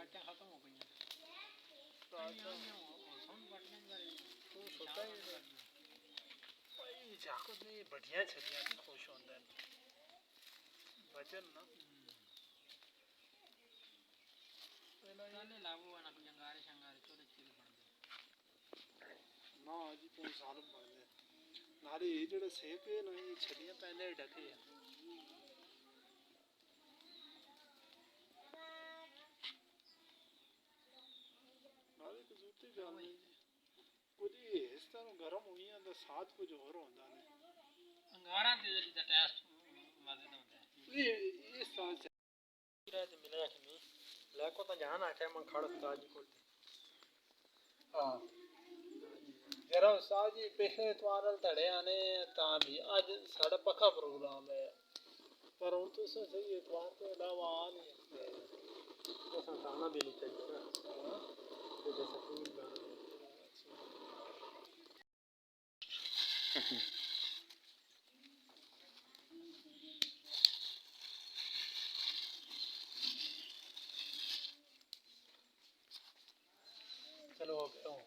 ਲਾਈਟਾਂ ਖਤਮ ਹੋ ਗਈਆਂ ਹੁਣ ਬਟਨ ਤੂੰ ਸੁੱਤਾ ਹੀ ਭਾਈ ਜਾਕਤ ਨੇ ਵੱਡੀਆਂ ਛੱਡੀਆਂ ਤੇ ਖੁਸ਼ ਹੁੰਦਾ ਬਚਨ ਨਾ ਪਹਿਲਾਂ ਲਾਗੂ ਨਾ ਕੋਈ ਜੰਗਾਰੇ ਸ਼ੰਗਾਰੇ ਚੋਲੇ ਚੀਲ ਬਣਦੇ ਨਾ ਜੀ ਤੂੰ ਜ਼ਾਲਮ ਬਣਦੇ ਨਾਲੇ ਇਹ ਜਿਹੜੇ ਸੇਕ ਹੈ ਨਾ ਇਹ ਛੱਡੀਆਂ ਪਹਿਲੇ ਢਕੇ ਆ ਨਾਲੇ ਕਜ਼ੂਤੀ ਗੱਲ ਨਹੀਂ ਜੀ ਕੁਝ ਇਸ ਤਰ੍ਹਾਂ ਗਰਮ ਹੋਈਆਂ ਦਾ ਸਾਥ ਕੁਝ ਹੋਰ ਹੁੰਦਾ ਨੇ ਅੰਗਾਰਾਂ ਦੇ ਦਾ ਟੈਸਟ ਵਾਦੇ ਦਾ ਹੁੰਦਾ ਇਹ ਸਾਥ ਤੇ ਮਿਲਿਆ ਕਿ ਨਹੀਂ ਲੈ ਕੋ ਤਾਂ ਜਾਣ ਆ ਟਾਈਮ ਖੜ ਉਸਤਾਦ ਜੀ ਕੋਲ ਹਾਂ ਜਰਾ ਉਸਤਾਦ ਜੀ ਪਿਛਲੇ ਇਤਵਾਰ ਧੜਿਆ ਨੇ ਤਾਂ ਵੀ ਅੱਜ ਸਾਡਾ ਪੱਕਾ ਪ੍ਰੋਗਰਾਮ ਹੈ ਪਰ ਹੁਣ ਤੁਸੀਂ ਸਹੀ ਇਤਵਾਰ ਤੋਂ ਇਲਾਵਾ ਆ ਨਹੀਂ तो संताना भी नहीं चाहिए ना तो जैसा फूल चलो हो गया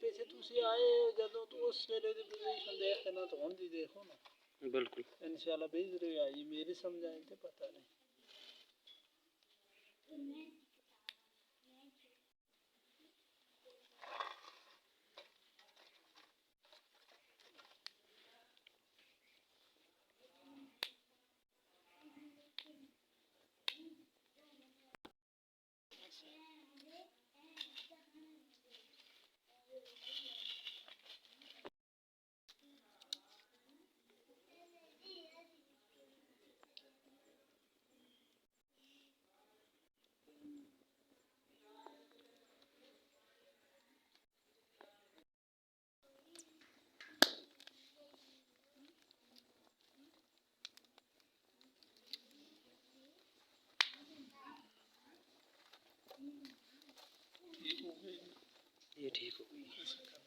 पीछे तुसी आए जदों तो उस वेले दी पोजीशन देख के ना तो हुन दी देखो ना बिल्कुल इंशाल्लाह भेज रहे आई मेरी समझ आई ते पता नहीं ये ठीक हो गई